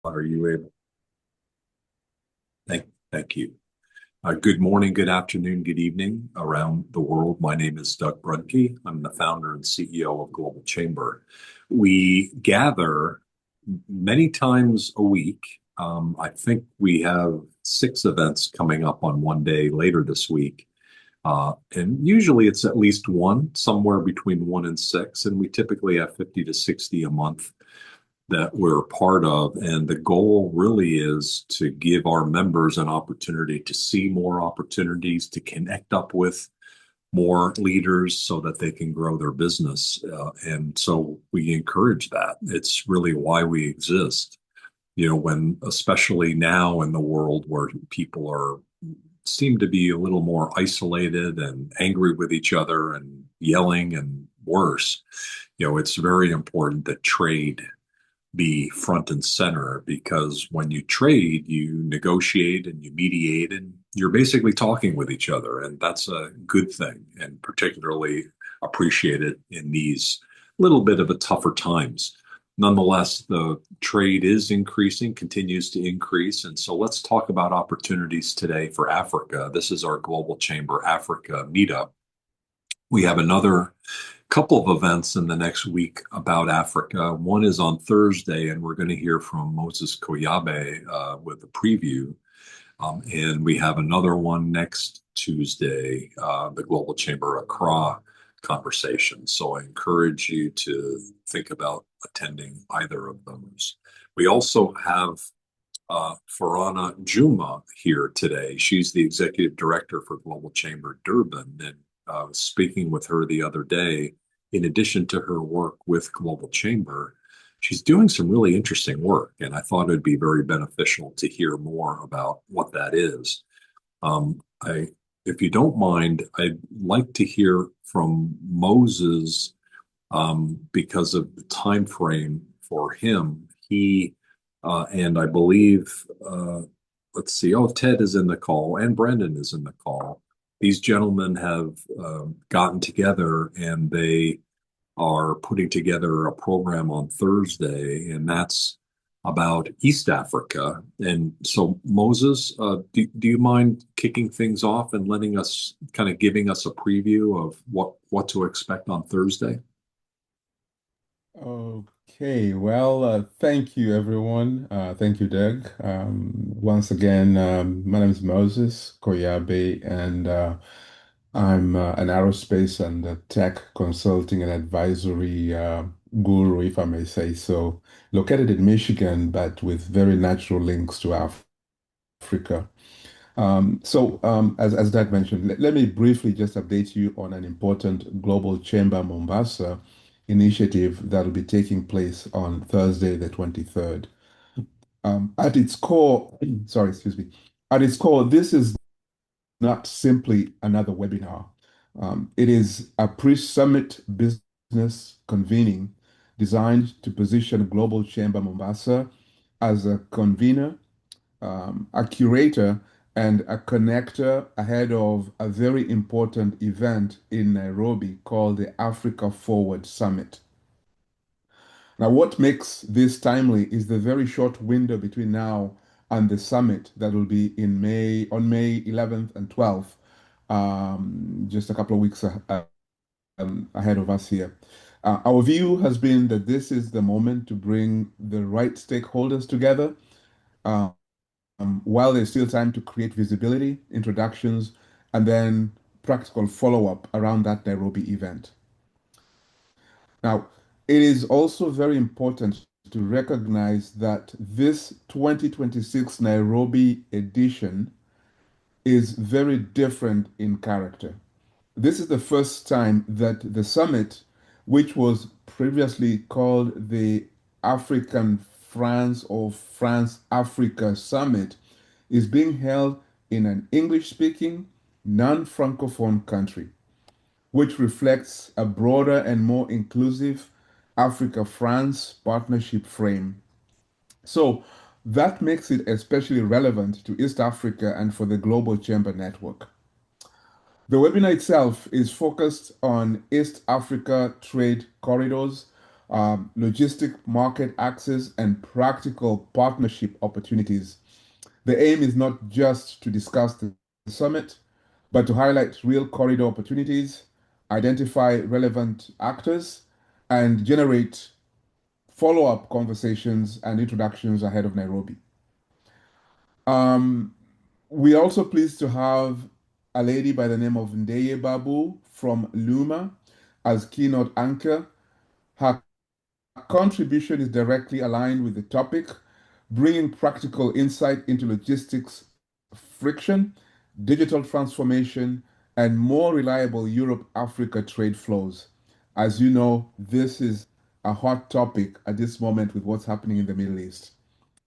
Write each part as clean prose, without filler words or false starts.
Are you able? Thank you. Good morning, good afternoon, good evening around the world. My name is Doug Brunke. I'm the founder and CEO of Global Chamber. We gather many times a week. I think we have six events coming up on one day later this week. And usually it's at least one, somewhere between one and six. And we typically have 50 to 60 a month that we're a part of. And the goal really is to give our members an opportunity to see more opportunities, to connect up with more leaders so that they can grow their business. And so we encourage that. It's really why we exist. When especially now in the world where people are seem to be a little more isolated and angry with each other and yelling and worse, it's very important that trade be front and center because when you trade, you negotiate and you mediate and you're basically talking with each other. And that's a good thing and particularly appreciated in these little bit of a tougher times. Nonetheless, the trade is increasing, continues to increase. And so let's talk about opportunities today for Africa. This is our Global Chamber Africa Meetup. We have another couple of events in the next week about Africa. One is on Thursday, and we're going to hear from Moses Koyabe with a preview. And we have another one next Tuesday, the Global Chamber Accra conversation. So I encourage you to think about attending either of those. We also have Farana Juma here today. She's the executive director for Global Chamber Durban. And speaking with her the other day, in addition to her work with Global Chamber, she's doing some really interesting work. And I thought it'd be very beneficial to hear more about what that is. If you don't mind, I'd like to hear from Moses because of the time frame for him. He and I believe, let's see, oh, Ted is in the call and Brandon is in the call. These gentlemen have gotten together and they are putting together a program on Thursday, and that's about East Africa. And so, Moses, do you mind kicking things off and letting us kind of giving us a preview of what to expect on Thursday? Okay, well, thank you, everyone. Thank you, Doug. Once again, my name is Moses Koyabe, and I'm an aerospace and tech consulting and advisory guru, if I may say so, located in Michigan, but with very natural links to Africa. As Doug mentioned, let me briefly just update you on an important Global Chamber Mombasa initiative that will be taking place on Thursday, the 23rd. At its core, sorry, excuse me, at its core, this is not simply another webinar. It is a pre-summit business convening designed to position Global Chamber Mombasa as a convener, a curator, and a connector ahead of a very important event in Nairobi called the Africa Forward Summit. Now, what makes this timely is the very short window between now and the summit that will be in May, on May 11th and 12th, just a couple of weeks ahead of us here. Our view has been that this is the moment to bring the right stakeholders together. Um, while there's still time to create visibility, introductions, and then practical follow-up around that Nairobi event. Now, it is also very important to recognize that this 2026 Nairobi edition is very different in character. This is the first time that the summit, which was previously called the African France or France Africa Summit, is being held in an English speaking, non Francophone country, which reflects a broader and more inclusive Africa France partnership frame. So that makes it especially relevant to East Africa and for the Global Chamber Network. The webinar itself is focused on East Africa trade corridors, logistic market access, and practical partnership opportunities. The aim is not just to discuss the summit, but to highlight real corridor opportunities, identify relevant actors, and generate follow-up conversations and introductions ahead of Nairobi. Um, we're also pleased to have a lady by the name of Ndeye Babu from Luma as keynote anchor. Her contribution is directly aligned with the topic, bringing practical insight into logistics friction, digital transformation, and more reliable Europe-Africa trade flows. As you know, this is a hot topic at this moment with what's happening in the Middle East.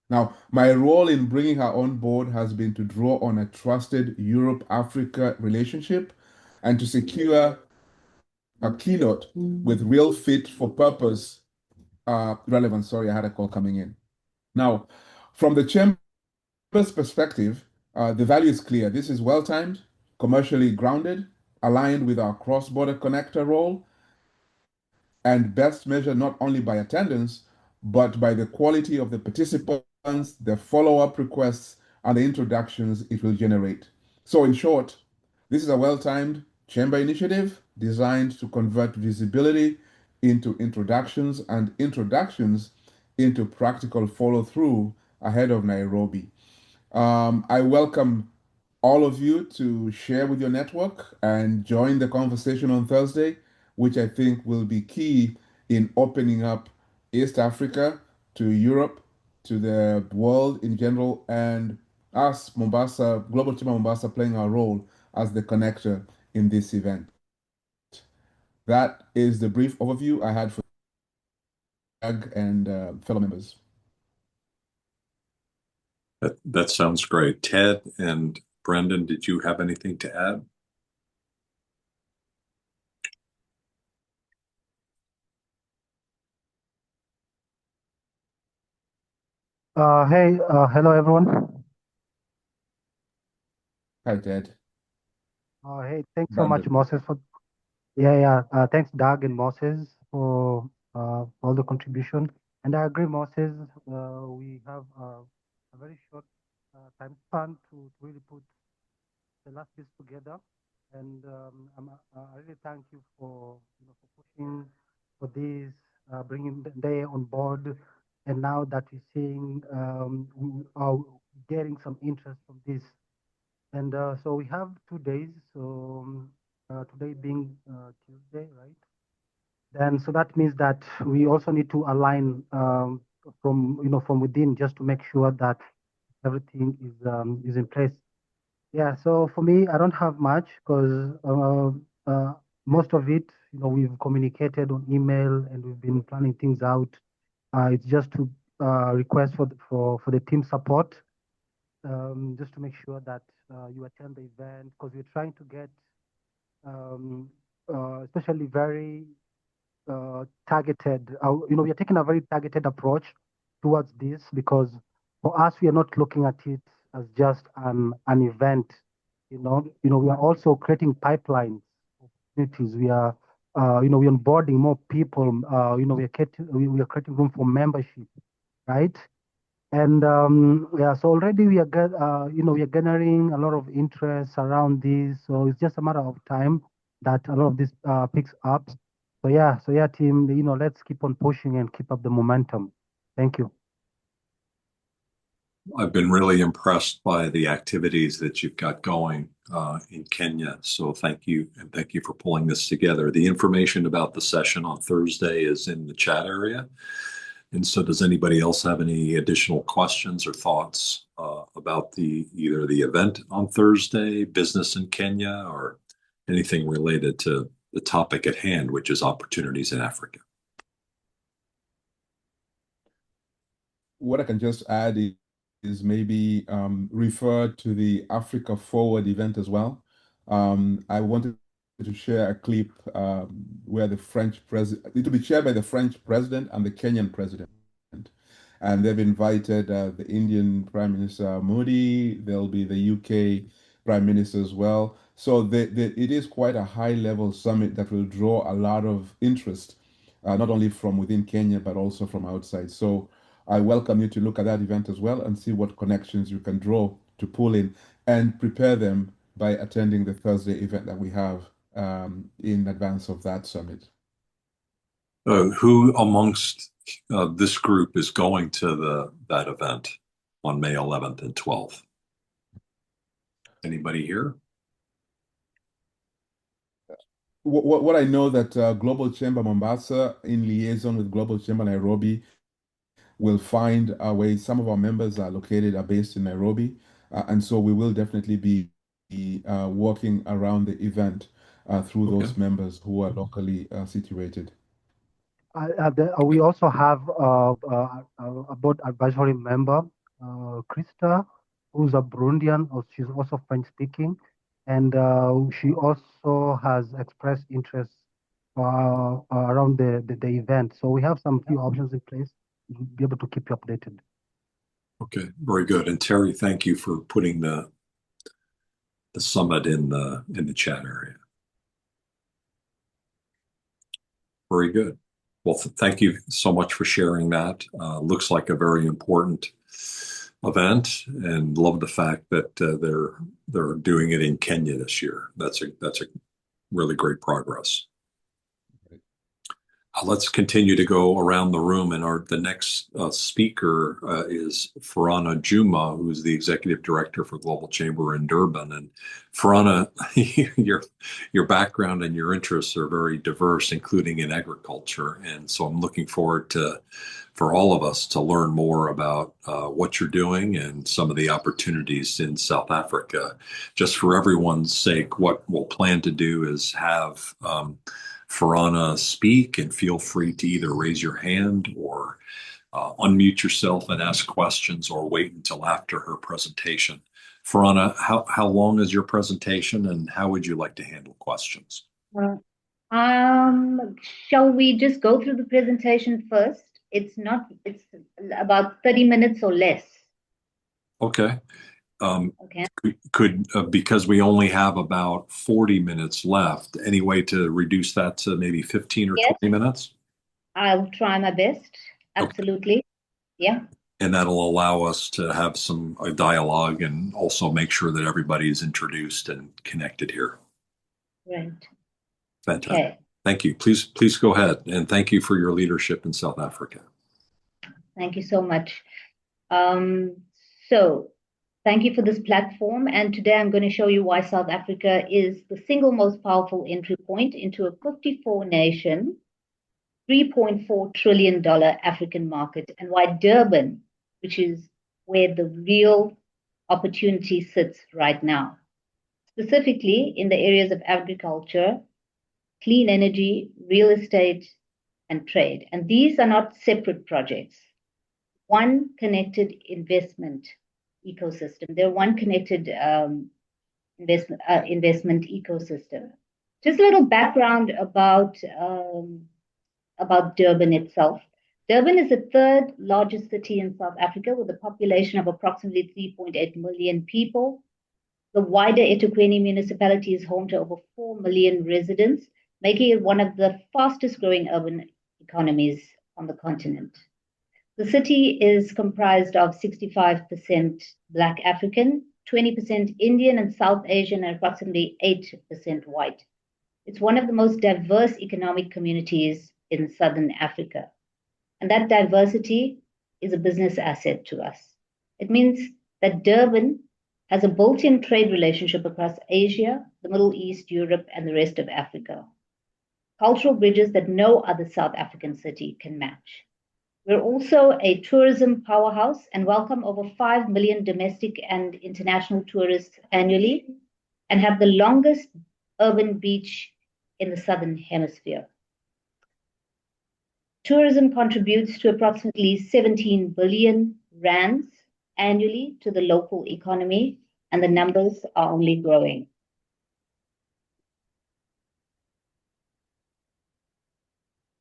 Now, my role in bringing her on board has been to draw on a trusted Europe-Africa relationship and to secure a keynote with real fit for purpose relevance. Sorry, I had a call coming in. Now, from the chamber's perspective, the value is clear. This is well timed, commercially grounded, aligned with our cross border connector role, and best measured not only by attendance, but by the quality of the participants, the follow up requests, and the introductions it will generate. So, in short, this is a well timed chamber initiative designed to convert visibility into introductions and introductions into practical follow through ahead of Nairobi. I welcome all of you to share with your network and join the conversation on Thursday, which I think will be key in opening up East Africa to Europe, to the world in general, and us, Mombasa, Global Team of Mombasa, playing our role as the connector in this event. That is the brief overview I had for Doug and fellow members. That sounds great. Ted and Brendan, did you have anything to add? Hello everyone. Hi, Ted. Hey, thanks so much, Brandon. Moses, for Thanks, Doug and Moses, for all the contribution. And I agree, Moses. We have a very short time span to really put the last piece together. And I really thank you for for pushing for this, bringing they on board. And now that we're seeing we are getting some interest from this. And so we have 2 days. So today being Tuesday, right? Then so that means that we also need to align from from within just to make sure that everything is in place. Yeah. So for me, I don't have much because most of it, we've communicated on email and we've been planning things out. It's just to request for the team support, just to make sure that you attend the event because we're trying to get um, especially very targeted. We are taking a very targeted approach towards this because for us, we are not looking at it as just an event. We are also creating pipelines, opportunities. We are we're onboarding more people. We are creating room for membership, right? And yeah, so already we are garnering a lot of interest around this. So it's just a matter of time that a lot of this picks up. So yeah, team, let's keep on pushing and keep up the momentum. Thank you. I've been really impressed by the activities that you've got going in Kenya. So thank you, and thank you for pulling this together. The information about the session on Thursday is in the chat area. And so does anybody else have any additional questions or thoughts about either the event on Thursday, business in Kenya, or anything related to the topic at hand, which is opportunities in Africa? What I can just add is maybe refer to the Africa Forward event as well. I wanted to share a clip where the French president, it will be chaired by the French president and the Kenyan president. And they've invited the Indian Prime Minister Modi, there'll be the UK Prime Minister as well. So it is quite a high level summit that will draw a lot of interest not only from within Kenya, but also from outside. So I welcome you to look at that event as well and see what connections you can draw to pull in and prepare them by attending the Thursday event that we have in advance of that summit. Who amongst this group is going to that event on May 11th and 12th? Anybody here? What I know that Global Chamber Mombasa, in liaison with Global Chamber Nairobi, will find our way. Some of our members are based in Nairobi, and so we will definitely be working around the event through Okay. those members who are locally situated. We also have a board advisory member, Krista, who's a Burundian, or she's also French speaking, and she also has expressed interest around the event. So we have some few options in place to be able to keep you updated. Okay, very good. And Terry, thank you for putting the summit in the chat area. Very good. Well, thank you so much for sharing that. Looks like a very important event, and love the fact that they're doing it in Kenya this year. That's a really great progress. Let's continue to go around the room, and the next speaker is Farhana Juma, who's the executive director for Global Chamber in Durban. And Farhana, your background and your interests are very diverse, including in agriculture. And so I'm looking forward for all of us to learn more about what you're doing and some of the opportunities in South Africa. Just for everyone's sake, what we'll plan to do is have Farhana speak, and feel free to either raise your hand or unmute yourself and ask questions, or wait until after her presentation. Farhana, how long is your presentation, and how would you like to handle questions? Uh, shall we just go through the presentation first? It's about 30 minutes or less. Okay. Okay. Could because we only have about 40 minutes left, any way to reduce that to maybe 15 or Yes, 20 minutes? I'll try my best. Absolutely. Okay. Yeah. And that'll allow us to have a dialogue, and also make sure that everybody is introduced and connected here. Right. Fantastic. Okay. Thank you. Please go ahead, and thank you for your leadership in South Africa. Thank you so much. So thank you for this platform. And today I'm going to show you why South Africa is the single most powerful entry point into a 54 nation, $3.4 trillion African market, and why Durban, which is where the real opportunity sits right now, specifically in the areas of agriculture, clean energy, real estate, and trade. And these are not separate projects. One connected investment ecosystem. They're one connected investment ecosystem. Just a little background about Durban itself. Durban is the third largest city in South Africa with a population of approximately 3.8 million people. The wider eThekwini municipality is home to over 4 million residents, making it one of the fastest growing urban economies on the continent. The city is comprised of 65% Black African, 20% Indian and South Asian, and approximately 8% white. It's one of the most diverse economic communities in Southern Africa. And that diversity is a business asset to us. It means that Durban has a built-in trade relationship across Asia, the Middle East, Europe, and the rest of Africa. Cultural bridges that no other South African city can match. We're also a tourism powerhouse and welcome over 5 million domestic and international tourists annually, and have the longest urban beach in the Southern Hemisphere. Tourism contributes to approximately 17 billion rands annually to the local economy, and the numbers are only growing.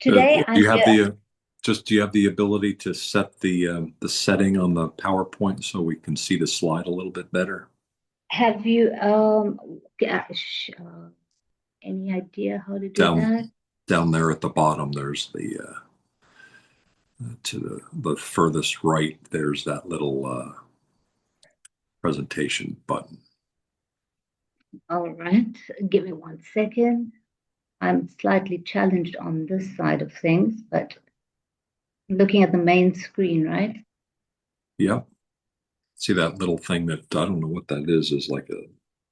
Today, Do you have the ability to set the setting on the PowerPoint so we can see the slide a little bit better? Have you any idea how to do that? down there at the bottom, there's the to the furthest right, there's that little presentation button. All right, give me 1 second. I'm slightly challenged on this side of things, but I'm looking at the main screen, right? Yep. See that little thing that I don't know what that is like a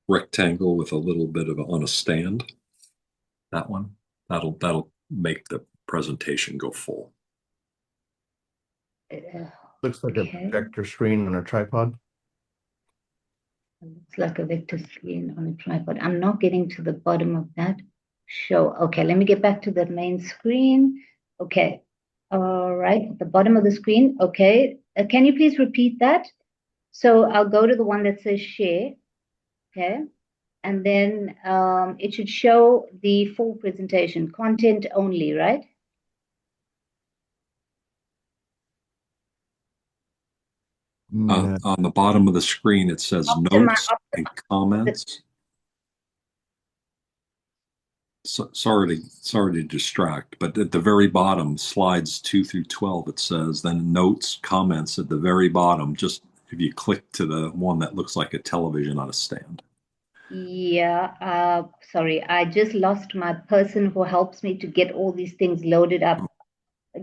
rectangle with a little bit of on a stand. That one, that'll make the presentation go full. Looks like a projector screen on a tripod. It looks like a vector screen on a tripod. I'm not getting to the bottom of that show. Okay, let me get back to the main screen. Okay, all right, at the bottom of the screen. Okay, can you please repeat that? So I'll go to the one that says share. Okay, and then it should show the full presentation, content only, right? No. On the bottom of the screen, it says notes and comments. So, sorry to distract, but at the very bottom, slides 2 through 12, it says then notes, comments at the very bottom. Just if you click to the one that looks like a television on a stand. Yeah, sorry, I just lost my person who helps me to get all these things loaded up.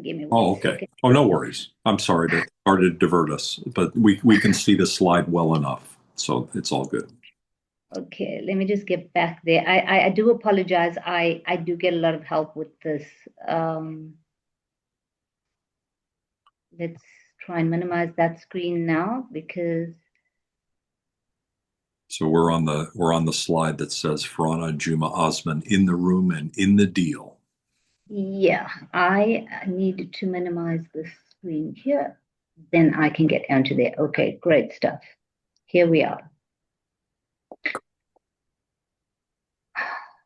Give me one Okay. second. Oh, no worries. I'm sorry to divert us, but we can see the slide well enough, so it's all good. Okay, let me just get back there. I do apologize. I do get a lot of help with this. Let's try and minimize that screen now because So we're on the slide that says Farhana Juma Osman in the room and in the deal. yeah, I need to minimize this screen here. Then I can get onto there. Okay, great stuff. Here we are.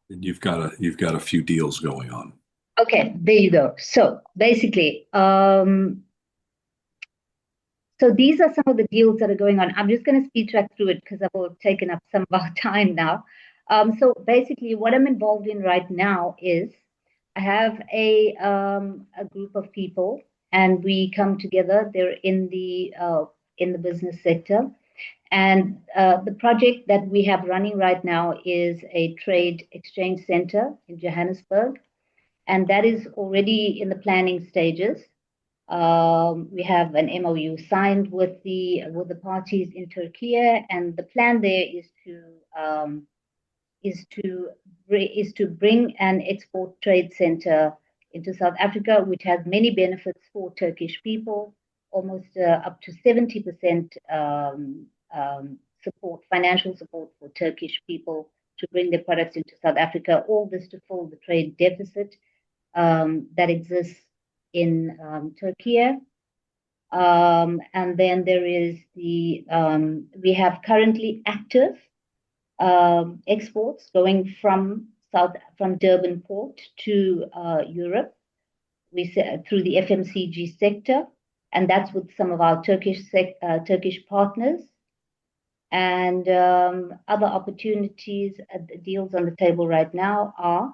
And you've got a few deals going on. Okay, there you go. So basically, so these are some of the deals that are going on. I'm just going to speed track through it because I've all taken up some of our time now. So basically, what I'm involved in right now is I have a group of people, and we come together. They're in the business sector, and the project that we have running right now is a trade exchange center in Johannesburg, and that is already in the planning stages. We have an MOU signed with the parties in Turkey, and the plan there is to bring an export trade center into South Africa, which has many benefits for Turkish people, almost up to 70% support, financial support for Turkish people to bring their products into South Africa. All this to fill the trade deficit that exists in Turkey. And then there is we have currently active exports going from Durban port to Europe. We through the FMCG sector, and that's with some of our Turkish partners. And other opportunities, deals on the table right now are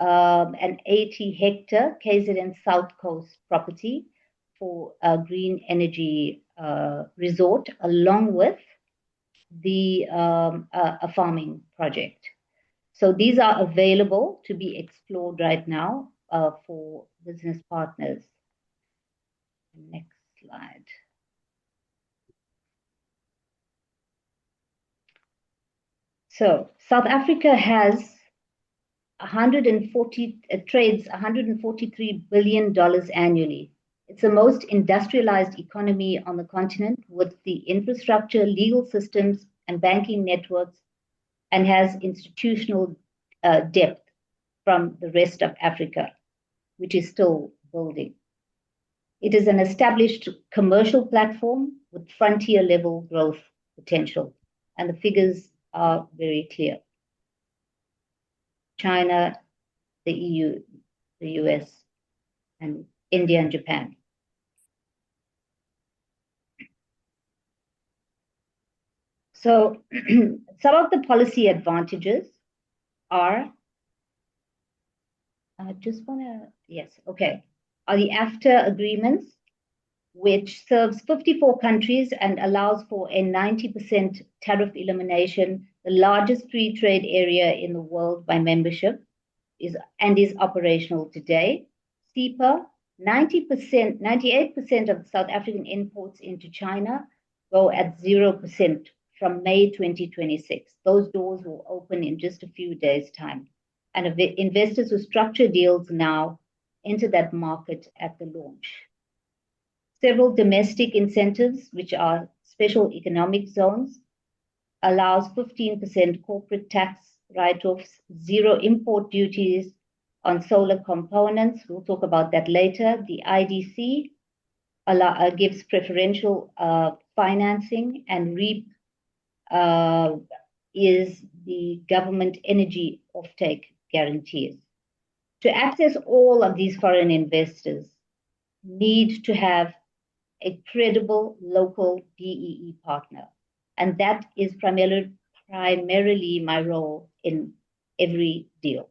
an 80-hectare KZN South Coast property for a green energy resort, along with a farming project. So these are available to be explored right now for business partners. Next slide. So South Africa has 140 trades $143 billion annually. It's the most industrialized economy on the continent with the infrastructure, legal systems, and banking networks, and has institutional depth from the rest of Africa, which is still building. It is an established commercial platform with frontier level growth potential, and the figures are very clear. China, the EU, the US, and India and Japan. So some of the policy advantages are I just want to, yes, okay. Are the AFTA agreements, which serves 54 countries and allows for a 90% tariff elimination, the largest free trade area in the world by membership, is operational today. CEPA, 90%, 98% of South African imports into China go at 0% from May 2026. Those doors will open in just a few days' time. And investors who structure deals now enter that market at the launch. Several domestic incentives, which are special economic zones, allows 15% corporate tax write-offs, zero import duties on solar components. We'll talk about that later. The IDC gives preferential financing, and REAP is the government energy offtake guarantees. To access all of these foreign investors, need to have a credible local BEE partner. And that is primarily my role in every deal.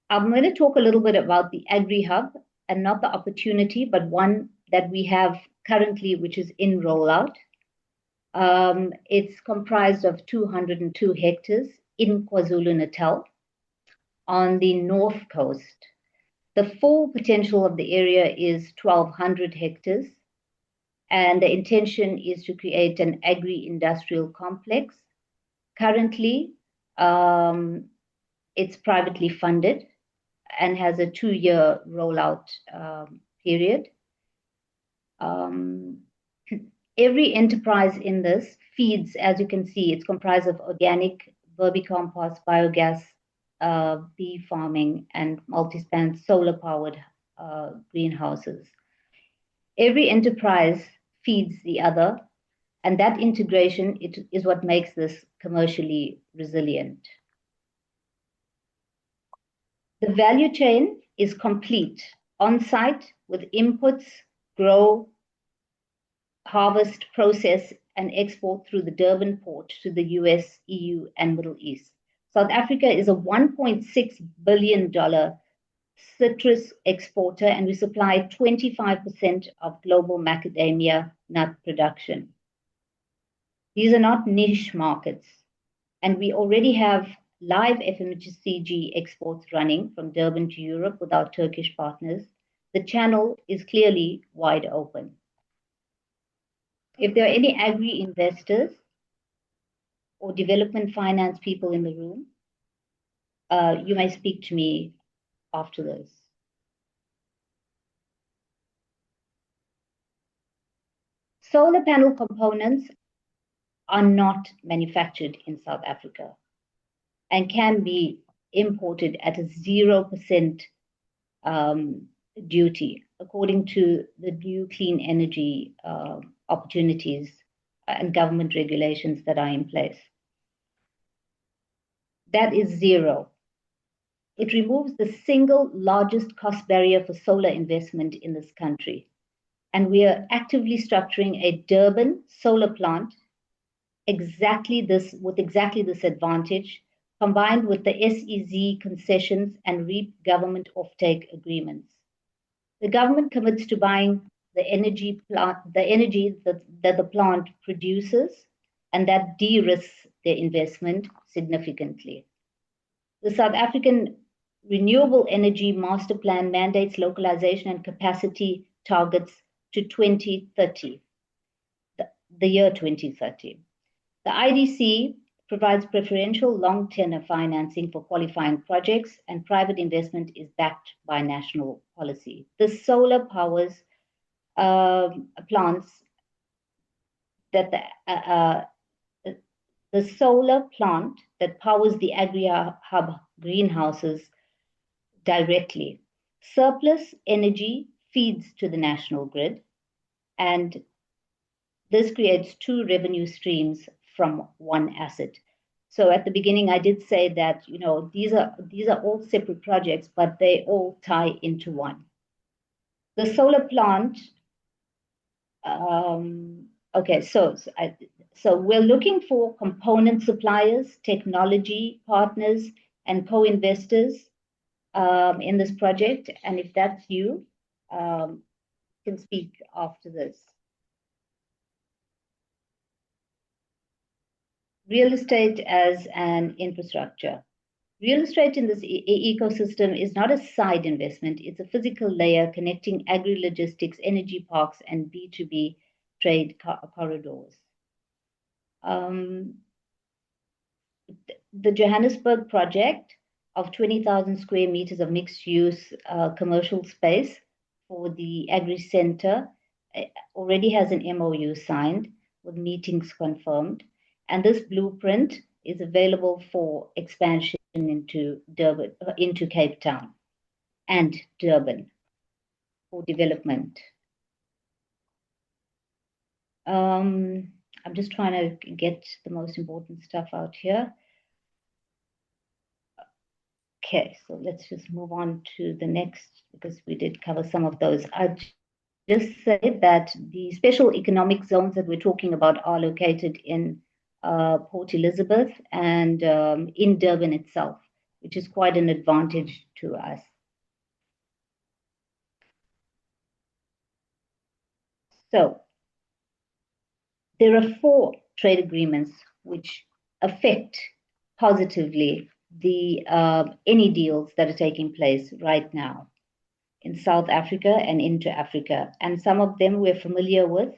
I'm going to talk a little bit about the Agri Hub, and not the opportunity, but one that we have currently, which is in rollout. It's comprised of 202 hectares in KwaZulu-Natal on the north coast. The full potential of the area is 1,200 hectares, and the intention is to create an agri-industrial complex. Currently, it's privately funded and has a 2-year rollout period. Every enterprise in this feeds, as you can see, it's comprised of organic, vermicompost, biogas, bee farming, and multi-span solar-powered greenhouses. Every enterprise feeds the other, and that integration is what makes this commercially resilient. The value chain is complete, on-site with inputs, grow, harvest, process, and export through the Durban port to the US, EU, and Middle East. South Africa is a $1.6 billion citrus exporter, and we supply 25% of global macadamia nut production. These are not niche markets, and we already have live FMCG exports running from Durban to Europe with our Turkish partners. The channel is clearly wide open. If there are any agri investors or development finance people in the room, you may speak to me after this. Solar panel components are not manufactured in South Africa and can be imported at a 0% duty, according to the new clean energy opportunities and government regulations that are in place. That is zero. It removes the single largest cost barrier for solar investment in this country. And we are actively structuring a Durban solar plant with exactly this advantage, combined with the SEZ concessions and REAP government offtake agreements. The government commits to buying the energy that the plant produces, and that de-risks their investment significantly. The South African Renewable Energy Master Plan mandates localization and capacity targets to 2030, the year 2030. The IDC provides preferential long tenor financing for qualifying projects, and private investment is backed by national policy. The solar powers plants that the solar plant that powers the Agri Hub greenhouses directly. Surplus energy feeds to the national grid, and this creates 2 revenue streams from one asset. So at the beginning, I did say that these are all separate projects, but they all tie into one. The solar plant Okay, so we're looking for component suppliers, technology partners, and co-investors in this project. And if that's you, can speak after this. Real estate as an infrastructure. Real estate in this ecosystem is not a side investment, it's a physical layer connecting agri-logistics, energy parks, and B2B trade corridors. The Johannesburg project of 20,000 square meters of mixed-use commercial space for the Agri Center already has an MOU signed with meetings confirmed. And this blueprint is available for expansion into Durban, into Cape Town and Durban for development. I'm just trying to get the most important stuff out here. Okay, so let's just move on to the next because we did cover some of those. I just say that the special economic zones that we're talking about are located in Port Elizabeth and in Durban itself, which is quite an advantage to us. So there are 4 trade agreements which affect positively the any deals that are taking place right now in South Africa and into Africa. And some of them we're familiar with,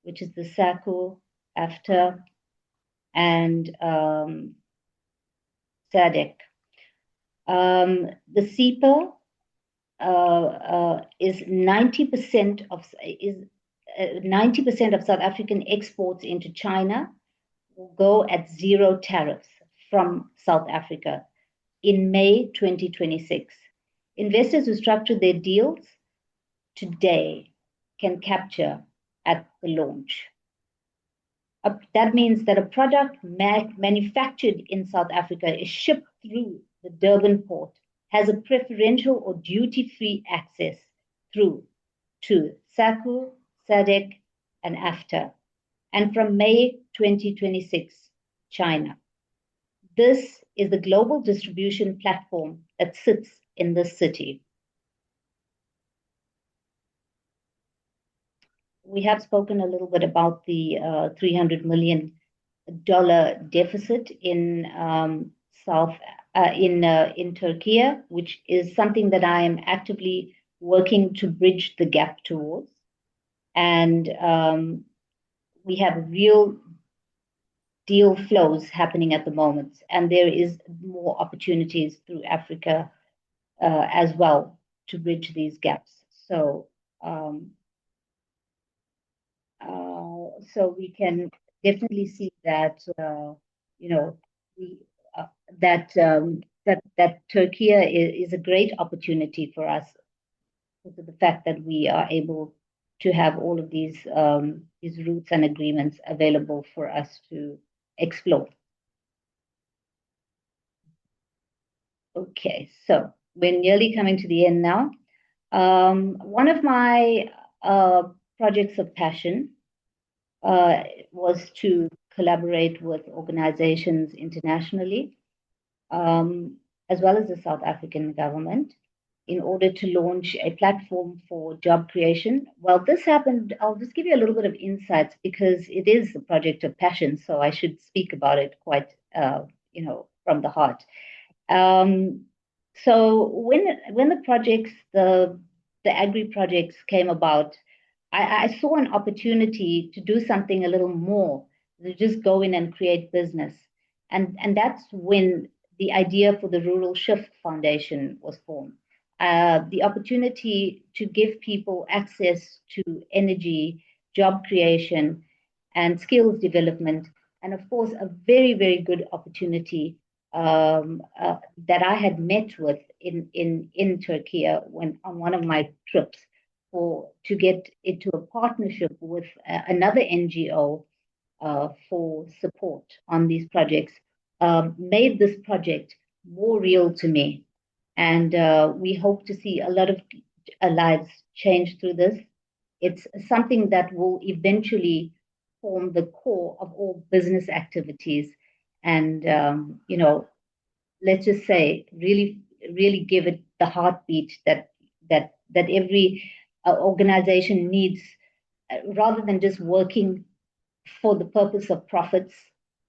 which is the SACU, AFTA, and SADC. The CEPA is 90% of 90% of South African exports into China will go at 0 tariffs from South Africa in May 2026. Investors who structure their deals today can capture at the launch. That means that a product manufactured in South Africa is shipped through the Durban port, has a preferential or duty-free access through to SACU, SADC, and AFTA. And from May 2026, China. This is the global distribution platform that sits in this city. We have spoken a little bit about the $300 million deficit in in Turkey, which is something that I am actively working to bridge the gap towards. And we have real deal flows happening at the moment, and there is more opportunities through Africa as well to bridge these gaps. So so we can definitely see that you know that Turkey is a great opportunity for us because of the fact that we are able to have all of these routes and agreements available for us to explore. Okay, so we're nearly coming to the end now. One of my projects of passion was to collaborate with organizations internationally, as well as the South African government, in order to launch a platform for job creation. Well, this happened, I'll just give you a little bit of insights because it is a project of passion, so I should speak about it quite, from the heart. So when the projects, the agri projects came about, I saw an opportunity to do something a little more than just go in and create business. And that's when the idea for the Rural Shift Foundation was formed. The opportunity to give people access to energy, job creation, and skills development, and of course, a very, very good opportunity that I had met with in Turkey when on one of my trips to get into a partnership with another NGO for support on these projects made this project more real to me. And we hope to see a lot of lives change through this. It's something that will eventually form the core of all business activities. And, let's just say, really give it the heartbeat that every organization needs, rather than just working for the purpose of profits.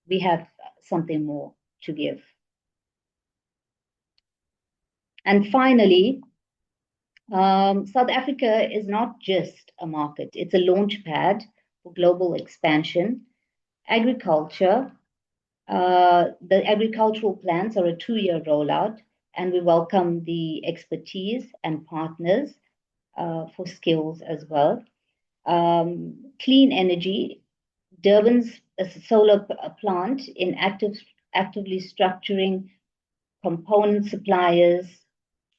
We have something more to give. And finally, South Africa is not just a market, it's a launch pad for global expansion. Agriculture, the agricultural plans are a 2-year rollout, and we welcome the expertise and partners for skills as well. Clean energy, Durban's solar plant in actively structuring component suppliers,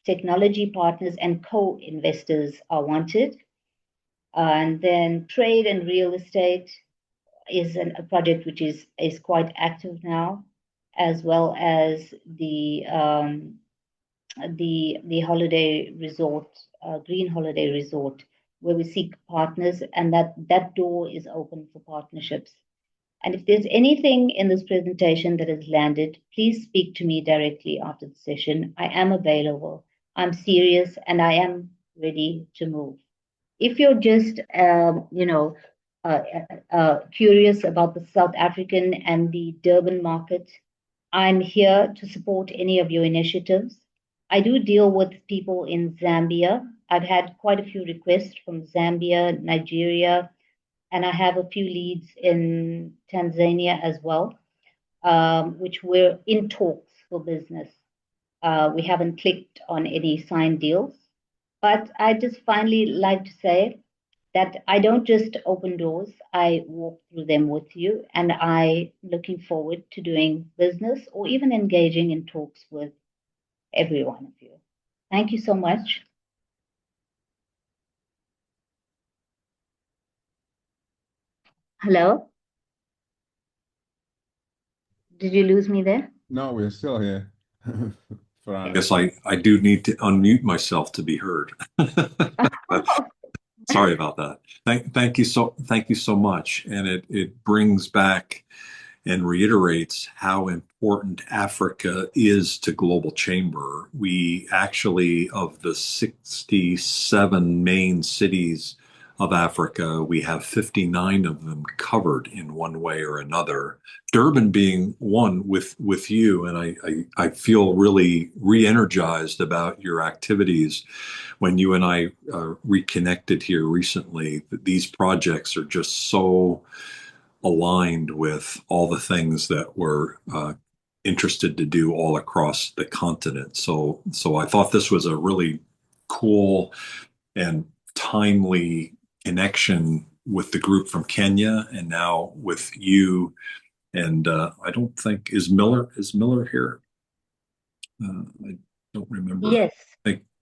technology partners, and co-investors are wanted. And then trade and real estate is a project which is quite active now, as well as the holiday resort, green holiday resort, where we seek partners, and that door is open for partnerships. And if there's anything in this presentation that has landed, please speak to me directly after the session. I am available. I'm serious, and I am ready to move. If you're just, curious about the South African and the Durban market, I'm here to support any of your initiatives. I do deal with people in Zambia. I've had quite a few requests from Zambia, Nigeria, and I have a few leads in Tanzania as well, which we're in talks for business. We haven't clicked on any signed deals, but I just finally like to say that I don't just open doors, I walk through them with you, and I'm looking forward to doing business or even engaging in talks with every one of you. Thank you so much. Hello? Did you lose me there? No, we're still here. I guess I do need to unmute myself to be heard. Sorry about that. Thank you so much. And it brings back and reiterates how important Africa is to Global Chamber. We actually, of the 67 main cities of Africa, we have 59 of them covered in one way or another. Durban being one with you, and I feel really re-energized about your activities when you and I reconnected here recently. These projects are just so aligned with all the things that we're interested to do all across the continent. So I thought this was a really cool and timely connection with the group from Kenya, and now with you. And I don't think is Miller here. I don't remember. Yes.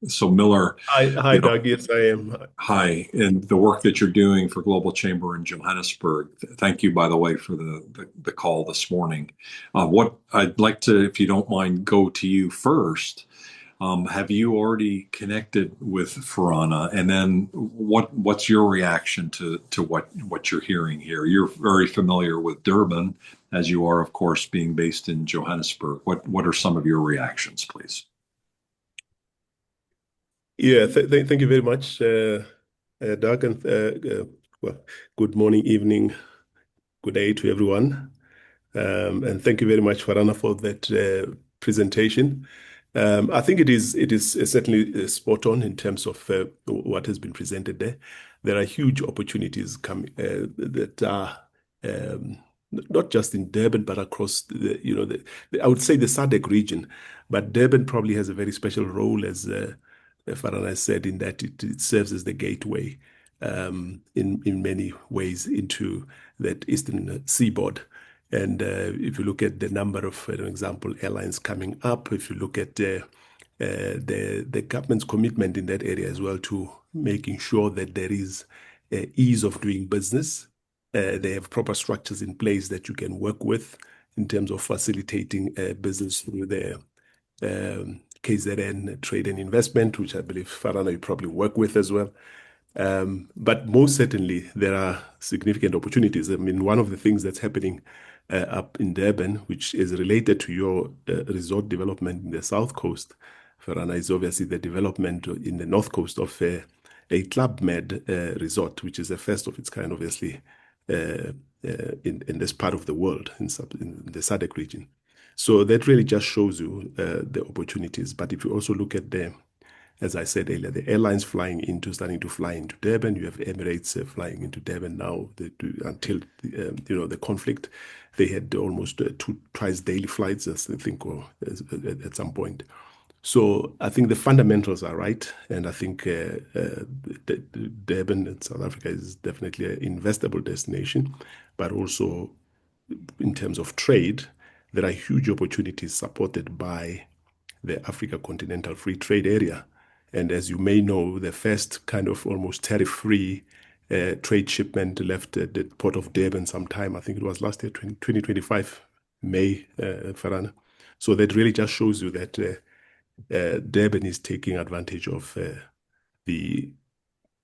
So Miller. Hi, Doug. Yes, I am. Hi, and the work that you're doing for Global Chamber in Johannesburg. Thank you, by the way, for the call this morning. What I'd like to, if you don't mind, go to you first. Have you already connected with Farana? And then what's your reaction to what you're hearing here? You're very familiar with Durban, as you are, of course, being based in Johannesburg. What are some of your reactions, please? Yeah, thank you very much, Doug, and well, good morning, evening, good day to everyone. And thank you very much, Farana, for that presentation. I think it is certainly spot on in terms of what has been presented there. There are huge opportunities coming that are not just in Durban, but across I would say the SADC region. But Durban probably has a very special role, as Farana said, in that it serves as the gateway in many ways into that eastern seaboard. And if you look at the number of, for example, airlines coming up, if you look at the government's commitment in that area as well to making sure that there is ease of doing business, they have proper structures in place that you can work with in terms of facilitating business through their KZN Trade and Investment, which I believe Farana you probably work with as well. But most certainly, there are significant opportunities. I mean, one of the things that's happening up in Durban, which is related to your resort development in the South Coast, Farana, is obviously the development in the North Coast of a Club Med resort, which is the first of its kind, obviously, in this part of the world, in the SADC region. So that really just shows you the opportunities. But if you also look at as I said earlier, the airlines starting to fly into Durban. You have Emirates flying into Durban now. Until the conflict, they had almost twice daily flights, I think, or at some point. So I think the fundamentals are right, and I think Durban in South Africa is definitely an investable destination, but also in terms of trade, there are huge opportunities supported by the Africa Continental Free Trade Area. And as you may know, the first kind of almost tariff-free trade shipment left at the port of Durban sometime, I think it was last year, 2025, May, Farana. So that really just shows you that Durban is taking advantage of the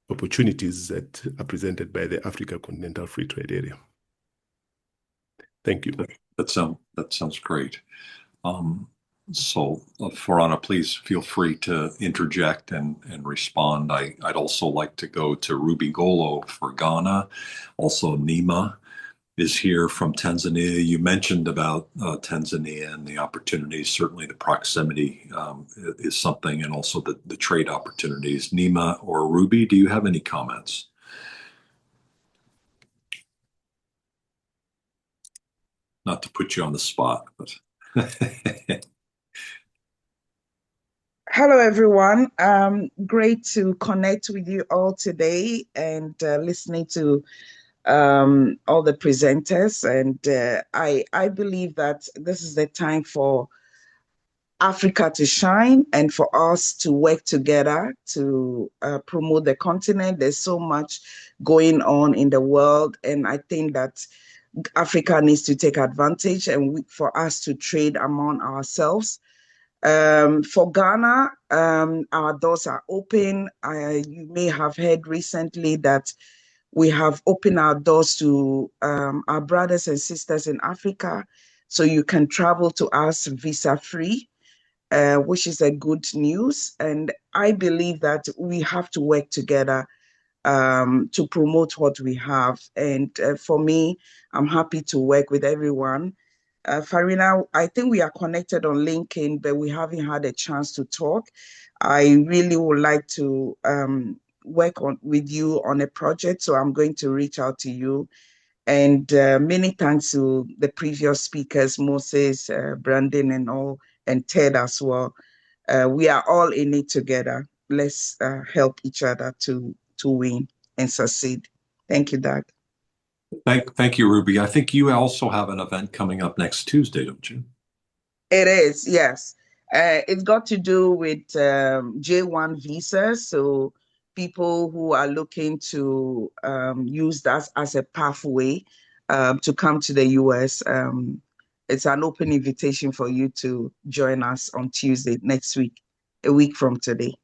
opportunities that are presented by the Africa Continental Free Trade Area. Thank you. That sounds great. So, Farana, please feel free to interject and respond. I'd also like to go to Ruby Golo for Ghana. Also, Nima is here from Tanzania. You mentioned about Tanzania and the opportunities. Certainly, the proximity is something, and also the trade opportunities. Nima or Ruby, do you have any comments? Not to put you on the spot, but Hello, everyone. Great to connect with you all today and listening to all the presenters. And I believe that this is the time for Africa to shine and for us to work together to promote the continent. There's so much going on in the world, and I think that Africa needs to take advantage and for us to trade among ourselves. For Ghana, our doors are open. You may have heard recently that we have opened our doors to our brothers and sisters in Africa, so you can travel to us visa-free, which is a good news. And I believe that we have to work together to promote what we have. And for me, I'm happy to work with everyone. Farina, I think we are connected on LinkedIn, but we haven't had a chance to talk. I really would like to work with you on a project, so I'm going to reach out to you. And many thanks to the previous speakers, Moses, Brandon, and Ted as well. We are all in it together. Let's help each other to win and succeed. Thank you, Doug. Thank you, Ruby. I think you also have an event coming up next Tuesday, don't you? It is, yes. It's got to do with J1 visas. So people who are looking to use that as a pathway to come to the US. It's an open invitation for you to join us on Tuesday next week, a week from today.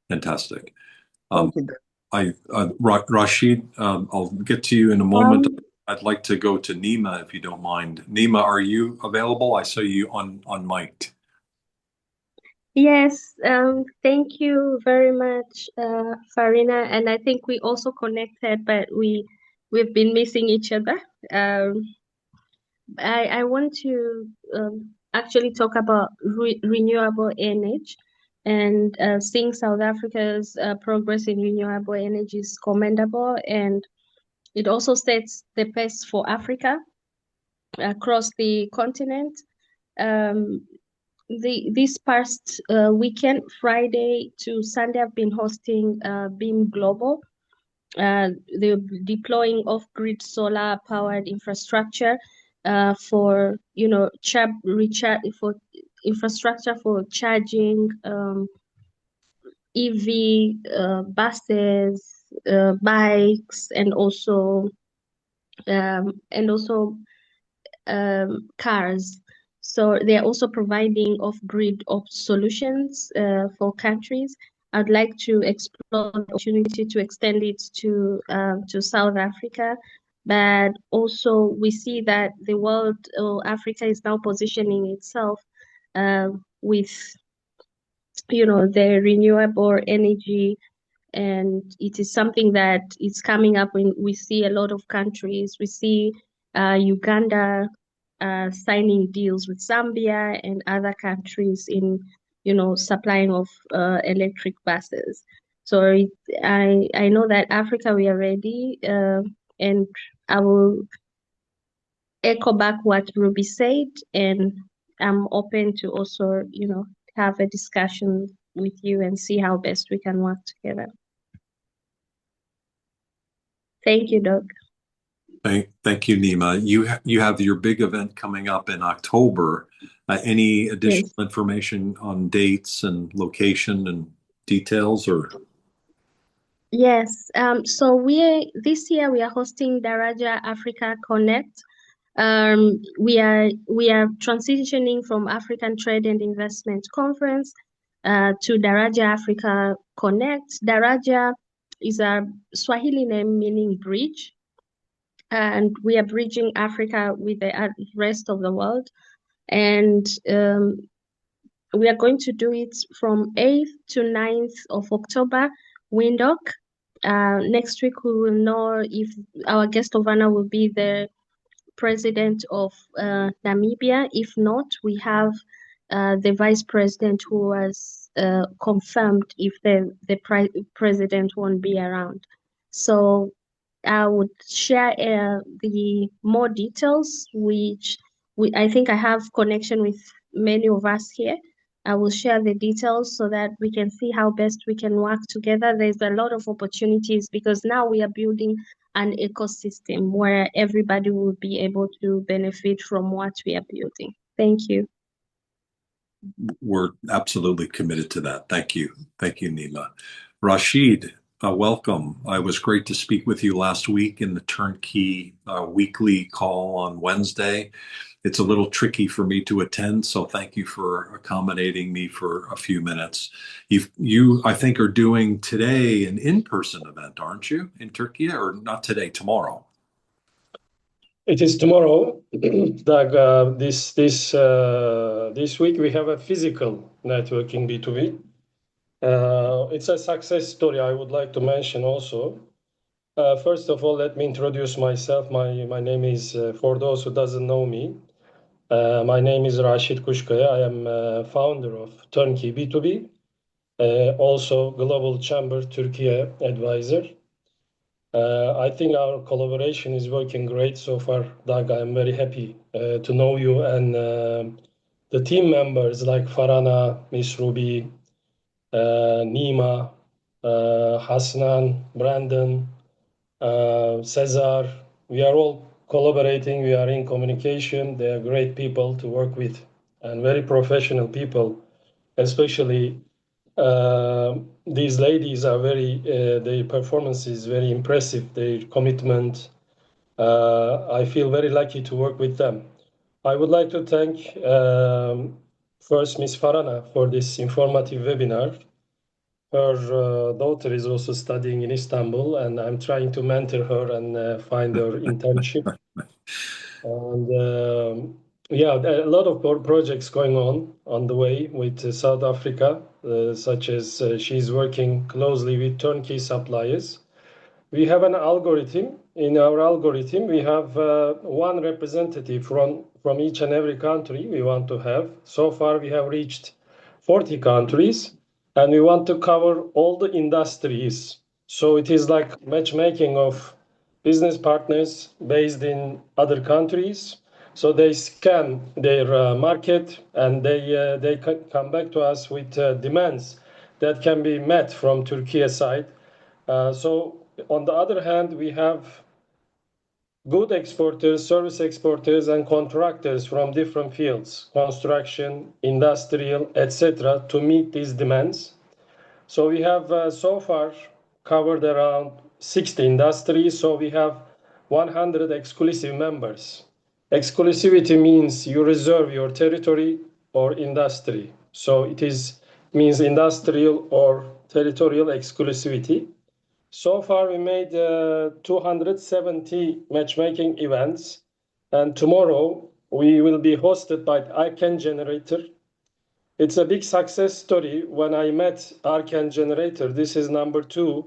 Fantastic. Thank you, Rashid, I'll get to you in a moment. I'd like to go to Nima if you don't mind. Nima, are you available? I saw you on mic'd. Yes, thank you very much, Farina. And I think we also connected, but we've been missing each other. I want to actually talk about renewable energy, and seeing South Africa's progress in renewable energy is commendable, and it also sets the pace for Africa across the continent. This past weekend, Friday to Sunday, I've been hosting Beam Global. They're deploying off-grid solar-powered infrastructure for recharge for infrastructure for charging EV buses, bikes, and also cars. So they're also providing off-grid solutions for countries. I'd like to explore the opportunity to extend it to South Africa. But also we see that the world, or Africa, is now positioning itself with, the renewable energy, and it is something that is coming up when we see a lot of countries. We see Uganda signing deals with Zambia and other countries in, supplying of electric buses. So I know that Africa, we are ready, and I will echo back what Ruby said, and I'm open to also, have a discussion with you and see how best we can work together. Thank you, Doug. Thank you, Nima. You have your big event coming up in October. Any additional information on dates and location and details, or? Yes. So this year we are hosting Daraja Africa Connect. We are transitioning from African Trade and Investment Conference to Daraja Africa Connect. Daraja is a Swahili name meaning bridge, and we are bridging Africa with the rest of the world. And we are going to do it from 8th to 9th of October, Windhoek. Next week, we will know if our guest of honor will be the president of Namibia. If not, we have the vice president who was confirmed if the president won't be around. So I would share the more details, which I think I have connection with many of us here. I will share the details so that we can see how best we can work together. There's a lot of opportunities because now we are building an ecosystem where everybody will be able to benefit from what we are building. Thank you. We're absolutely committed to that. Thank you. Thank you, Nima. Rashid, welcome. It was great to speak with you last week in the Turnkey weekly call on Wednesday. It's a little tricky for me to attend, so thank you for accommodating me for a few minutes. You, I think, are doing today an in-person event, aren't you, in Turkey, or not today, tomorrow? It is tomorrow, Doug. This week we have a physical networking B2B. It's a success story I would like to mention also. First of all, let me introduce myself. My name is, for those who doesn't know me, my name is Rashid Kushkaya. I am founder of Turnkey B2B, also Global Chamber Turkey advisor. I think our collaboration is working great so far, Doug. I'm very happy to know you and the team members like Farana, Miss Ruby, Nima, Hasnan, Brandon, Cesar. We are all collaborating. We are in communication. They are great people to work with and very professional people, especially these ladies are their performance is very impressive, their commitment. I feel very lucky to work with them. I would like to thank first Ms. Farana for this informative webinar. Her daughter is also studying in Istanbul, and I'm trying to mentor her and find her internship. And yeah, a lot of projects going on the way with South Africa, such as she's working closely with turnkey suppliers. We have an algorithm. In our algorithm, we have one representative from each and every country we want to have. So far, we have reached 40 countries, and we want to cover all the industries. So it is like matchmaking of business partners based in other countries. So they scan their market and they come back to us with demands that can be met from Turkey side. So on the other hand, we have good exporters, service exporters, and contractors from different fields, construction, industrial, etc., to meet these demands. So we have so far covered around 60 industries. So we have 100 exclusive members. Exclusivity means you reserve your territory or industry. So it means industrial or territorial exclusivity. So far, we made 270 matchmaking events, and tomorrow we will be hosted by Arcan Generator. It's a big success story. When I met Arcan Generator, this is number 2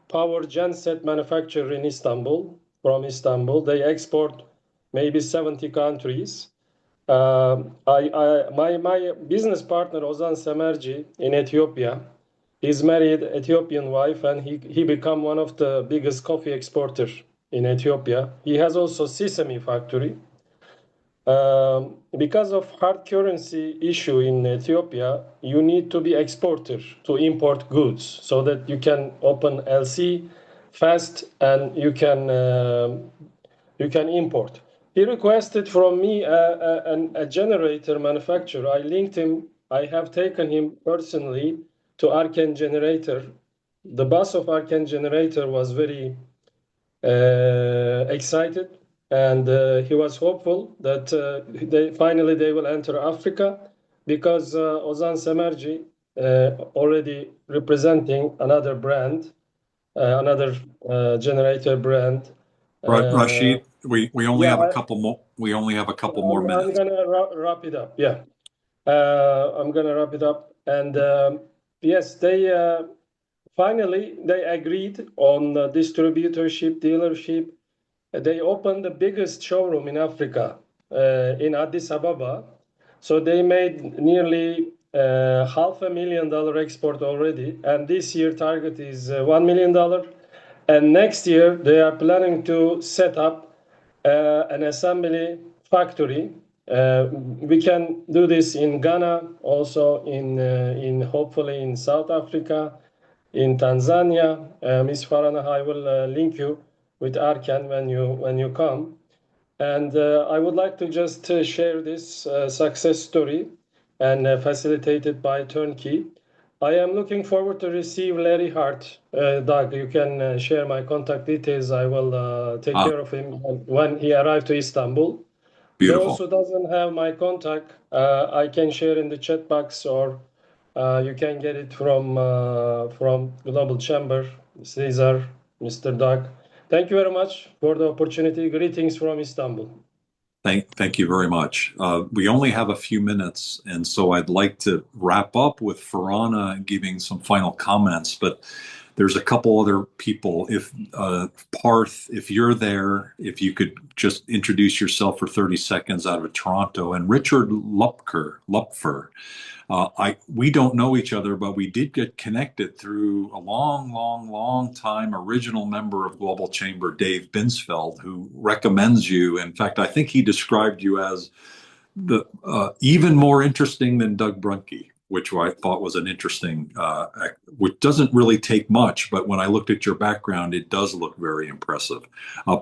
power genset manufacturer in Istanbul, from Istanbul. They export maybe 70 countries. My business partner, Ozan Semerci, in Ethiopia, he's married Ethiopian wife, and he become one of the biggest coffee exporter in Ethiopia. He has also sesame factory. Because of hard currency issue in Ethiopia, you need to be exporter to import goods so that you can open LC fast and you can import. He requested from me a generator manufacturer. I linked him. I have taken him personally to Arcan Generator. The boss of Arcan Generator was very excited, and he was hopeful that they will enter Africa, because Ozan Semerci already representing another brand, another generator brand. Rashid, we only Yeah, have a couple more. We only have a couple more I'm minutes. gonna wrap it up. Yeah, I'm gonna wrap it up. And yes, they finally they agreed on distributorship, dealership. They opened the biggest showroom in Africa, in Addis Ababa. So they made nearly $500,000 export already, and this year target is $1 million. And next year they are planning to set up an assembly factory. We can do this in Ghana, also in hopefully in South Africa, in Tanzania. Ms. Farana, I will link you with Arkan when you come. And I would like to just share this success story, and facilitated by Turnkey. I am looking forward to receive Larry Hart. Doug, you can share my contact details. I will take care of him when he arrives to Istanbul. Beautiful. Those who doesn't have my contact, I can share in the chat box, or you can get it from Global Chamber, Cesar, Mr. Doug. Thank you very much for the opportunity. Greetings from Istanbul. Thank you very much. We only have a few minutes, and so I'd like to wrap up with Farana giving some final comments, but there's a couple other people. If Parth, if you're there, if you could just introduce yourself for 30 seconds out of Toronto, and Richard Lupfer. We don't know each other, but we did get connected through a long time original member of Global Chamber, Dave Binsfeld, who recommends you. In fact, I think he described you as the even more interesting than Doug Brunke, which I thought was an interesting, which doesn't really take much, but when I looked at your background, it does look very impressive.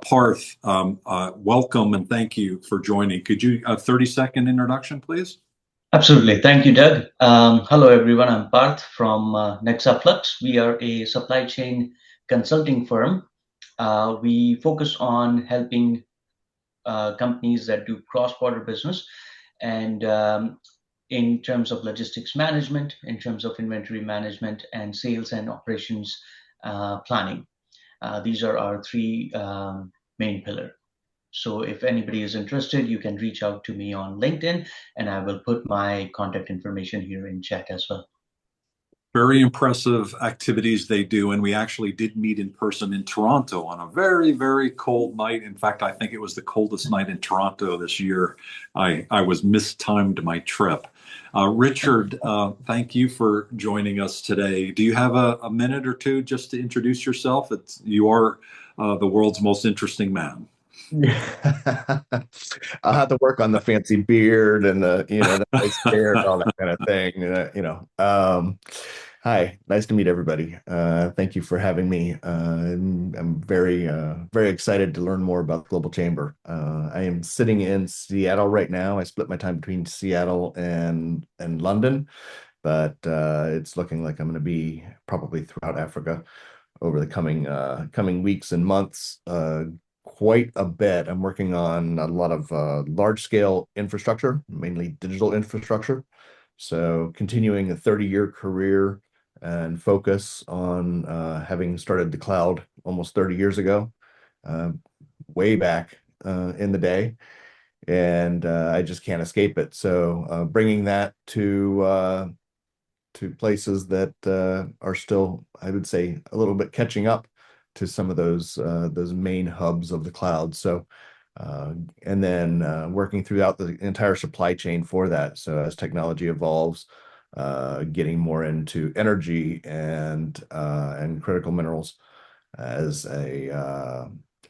Parth, welcome and thank you for joining. Could you, a 30-second introduction, please? Absolutely. Thank you, Doug. Hello, everyone. I'm Parth from Nexaflux. We are a supply chain consulting firm. We focus on helping companies that do cross-border business, and in terms of logistics management, in terms of inventory management, and sales and operations planning. These are our three main pillars. So if anybody is interested, you can reach out to me on LinkedIn, and I will put my contact information here in chat as well. Very impressive activities they do. And we actually did meet in person in Toronto on a very cold night. In fact, I think it was the coldest night in Toronto this year. I was mistimed my trip. Richard, thank you for joining us today. Do you have a minute or two just to introduce yourself? You are the world's most interesting man. I'll have to work on the fancy beard and the nice hair and all that kind of thing. Hi, nice to meet everybody. Thank you for having me. I'm very excited to learn more about Global Chamber. I am sitting in Seattle right now. I split my time between Seattle and London, but it's looking like I'm going to be probably throughout Africa over the coming weeks and months. Quite a bit. I'm working on a lot of large-scale infrastructure, mainly digital infrastructure. So continuing a 30-year career and focus on having started the cloud almost 30 years ago, way back in the day. And I just can't escape it. So bringing that to places that are still, I would say, a little bit catching up to some of those main hubs of the cloud. So, and then working throughout the entire supply chain for that. So as technology evolves, getting more into energy and critical minerals as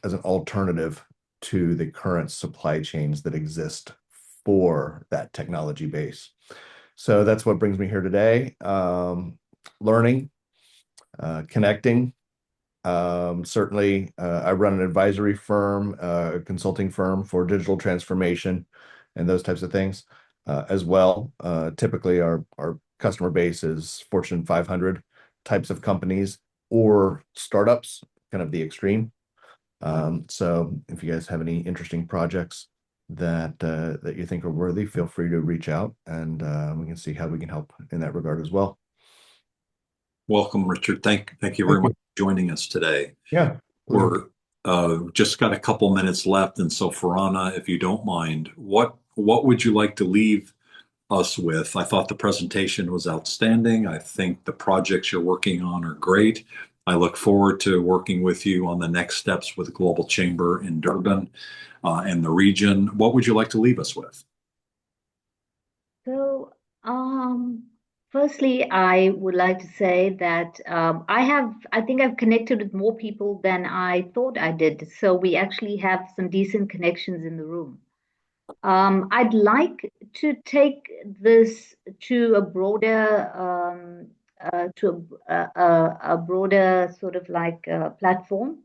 as an alternative to the current supply chains that exist for that technology base. So that's what brings me here today. Learning, connecting. Certainly, I run an advisory firm, a consulting firm for digital transformation and those types of things as well. Typically, our customer base is Fortune 500 types of companies or startups, kind of the extreme. So if you guys have any interesting projects that you think are worthy, feel free to reach out, and we can see how we can help in that regard as well. Welcome, Richard. Thank you very much for joining us today. Yeah. We're just got a couple minutes left, and so Farhana, if you don't mind, what would you like to leave us with? I thought the presentation was outstanding. I think the projects you're working on are great. I look forward to working with you on the next steps with Global Chamber in Durban and the region. What would you like to leave us with? So, firstly, I would like to say that I think I've connected with more people than I thought I did. So we actually have some decent connections in the room. I'd like to take this to a broader, a broader sort of like platform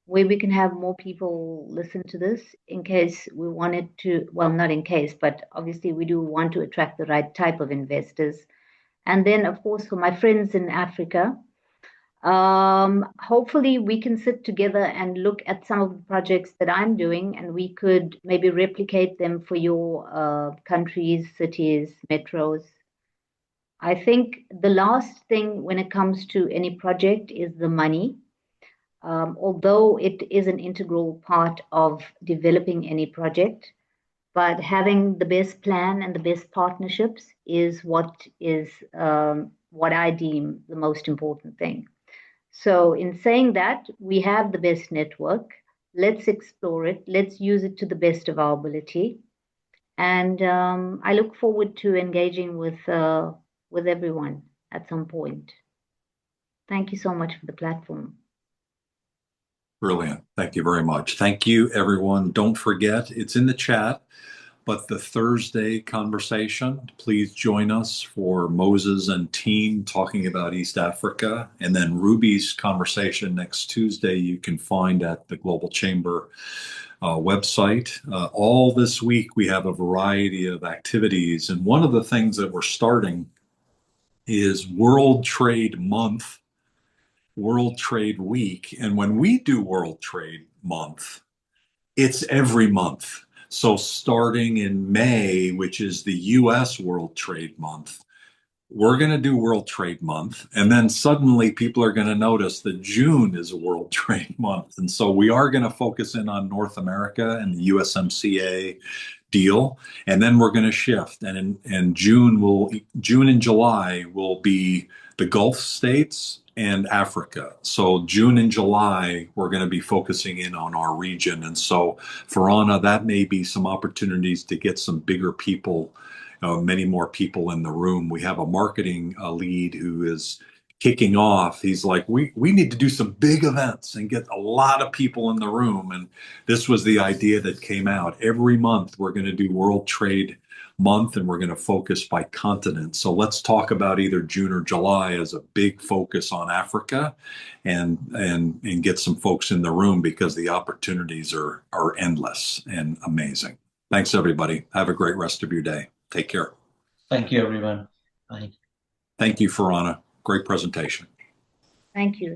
where we can have more people listen to this in case we wanted to, well, not in case, but obviously we do want to attract the right type of investors. And then, of course, for my friends in Africa, hopefully we can sit together and look at some of the projects that I'm doing, and we could maybe replicate them for your countries, cities, metros. I think the last thing when it comes to any project is the money. Although it is an integral part of developing any project, but having the best plan and the best partnerships is what I deem the most important thing. So, in saying that, we have the best network. Let's explore it. Let's use it to the best of our ability. And I look forward to engaging with everyone at some point. Thank you so much for the platform. Brilliant. Thank you very much. Thank you, everyone. Don't forget, it's in the chat, but the Thursday conversation, please join us for Moses and team talking about East Africa. And then Ruby's conversation next Tuesday, you can find at the Global Chamber website. All this week, we have a variety of activities. And one of the things that we're starting is World Trade Month, World Trade Week. And when we do World Trade Month, it's every month. So starting in May, which is the US World Trade Month, we're going to do World Trade Month. And then suddenly people are going to notice that June is a World Trade Month. And so we are going to focus in on North America and the USMCA deal. And then we're going to shift. And in June and July will be the Gulf states and Africa. So June and July, we're going to be focusing in on our region. And so Farhana, that may be some opportunities to get some bigger people, many more people in the room. We have a marketing lead who is kicking off. He's like, we need to do some big events and get a lot of people in the room. And this was the idea that came out. Every month, we're going to do World Trade Month, and we're going to focus by continent. So let's talk about either June or July as a big focus on Africa and get some folks in the room because the opportunities are endless and amazing. Thanks, everybody. Have a great rest of your day. Take care. Thank you, everyone. Bye. Thank you, Farhana. Great presentation. Thank you.